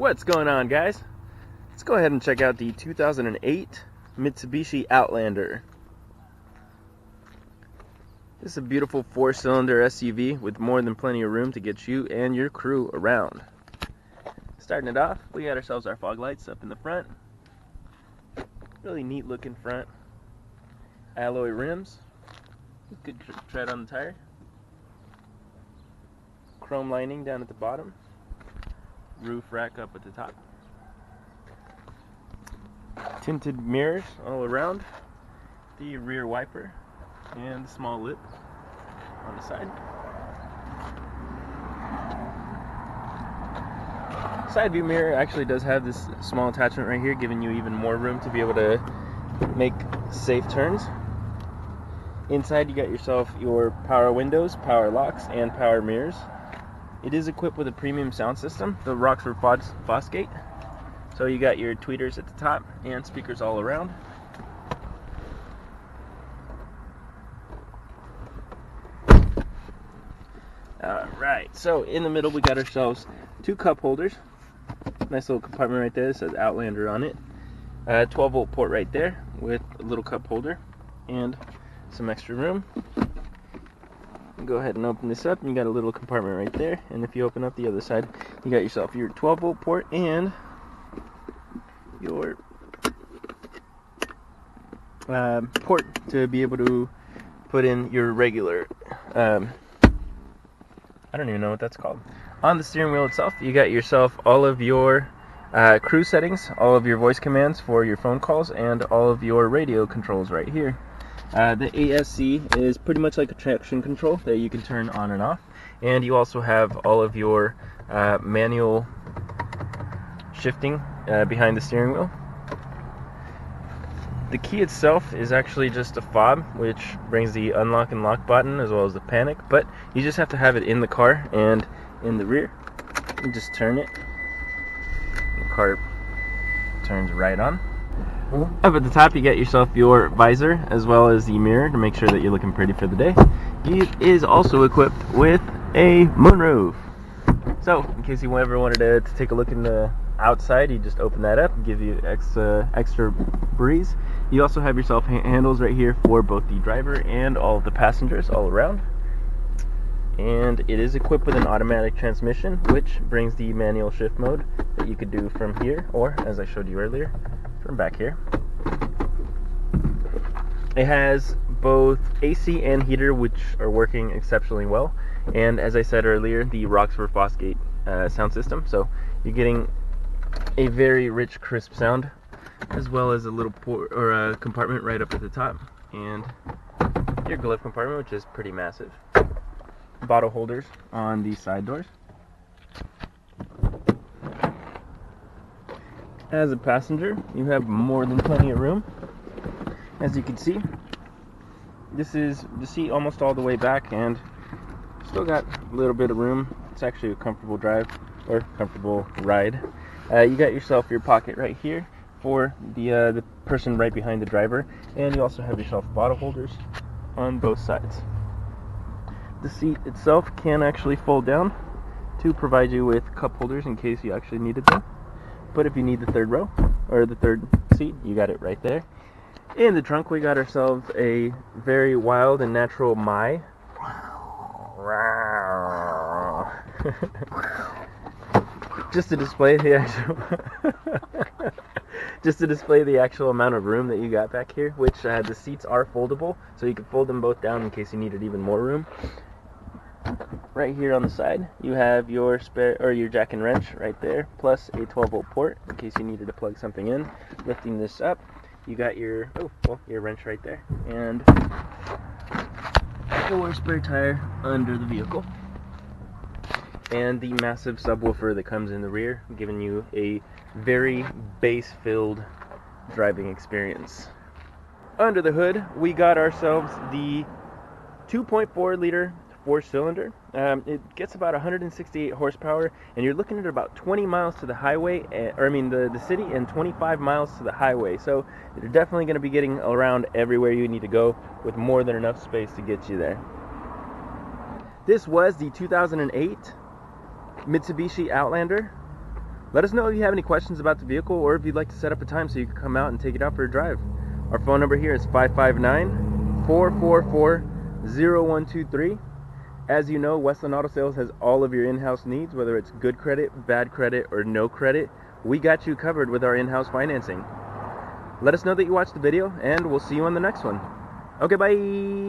What's going on, guys? Let's go ahead and check out the 2008 Mitsubishi Outlander. This is a beautiful 4-cylinder SUV with more than plenty of room to get you and your crew around. Starting it off, we got ourselves our fog lights up in the front. Really neat looking front. Alloy rims. Good tread on the tire. Chrome lining down at the bottom. Roof rack up at the top. Tinted mirrors all around. The rear wiper and the small lip on the side. Side view mirror actually does have this small attachment right here, giving you even more room to be able to make safe turns. Inside you got yourself your power windows, power locks, and power mirrors. It is equipped with a premium sound system, the Rockford Fosgate. So you got your tweeters at the top and speakers all around. Alright, so in the middle we got ourselves two cup holders. Nice little compartment right there that says Outlander on it. 12-volt port right there with a little cup holder and some extra room. Go ahead and open this up and you got a little compartment right there, and if you open up the other side you got yourself your 12-volt port and your port to be able to put in your regular I don't even know what that's called. On the steering wheel itself you got yourself all of your cruise settings, all of your voice commands for your phone calls, and all of your radio controls right here. The ASC is pretty much like a traction control that you can turn on and off, and you also have all of your manual shifting behind the steering wheel. The key itself is actually just a fob, which brings the unlock and lock button as well as the panic, but you just have to have it in the car and in the rear. You just turn it, the car turns right on. Up at the top you get yourself your visor as well as the mirror to make sure that you're looking pretty for the day. It is also equipped with a moonroof. So in case you ever wanted to take a look in the outside, you just open that up and give you extra breeze. You also have yourself handles right here for both the driver and all of the passengers all around. And it is equipped with an automatic transmission, which brings the manual shift mode that you could do from here, or as I showed you earlier, from back here. It has both AC and heater, which are working exceptionally well, and as I said earlier, the Rockford Fosgate sound system. So you're getting a very rich, crisp sound, as well as a little port or a compartment right up at the top, and your glove compartment, which is pretty massive. Bottle holders on the side doors. As a passenger, you have more than plenty of room. As you can see, this is the seat almost all the way back, and still got a little bit of room. It's actually a comfortable drive, or comfortable ride. You got yourself your pocket right here for the person right behind the driver, and you also have yourself bottle holders on both sides. The seat itself can actually fold down to provide you with cup holders in case you actually needed them. But if you need the third row, or the third seat, you got it right there. In the trunk, we got ourselves a very wild and natural Mai. Just to display the actual amount of room that you got back here, which the seats are foldable, so you can fold them both down in case you needed even more room. Right here on the side, you have your spare or your jack and wrench right there, plus a 12-volt port in case you needed to plug something in. Lifting this up, you got your your wrench right there, and your spare tire under the vehicle, and the massive subwoofer that comes in the rear, giving you a very bass-filled driving experience. Under the hood, we got ourselves the 2.4 liter 4-cylinder. It gets about 168 horsepower, and you're looking at about 20 miles to the highway, the city, and 25 miles to the highway. So you're definitely going to be getting around everywhere you need to go with more than enough space to get you there. This was the 2008 Mitsubishi Outlander Let us know if you have any questions about the vehicle, or if you'd like to set up a time so you can come out and take it out for a drive. Our phone number here is 559-444-0123. As you know, Westland Auto Sales has all of your in-house needs, whether it's good credit, bad credit, or no credit. We got you covered with our in-house financing. Let us know that you watched the video, and we'll see you on the next one. Okay, bye!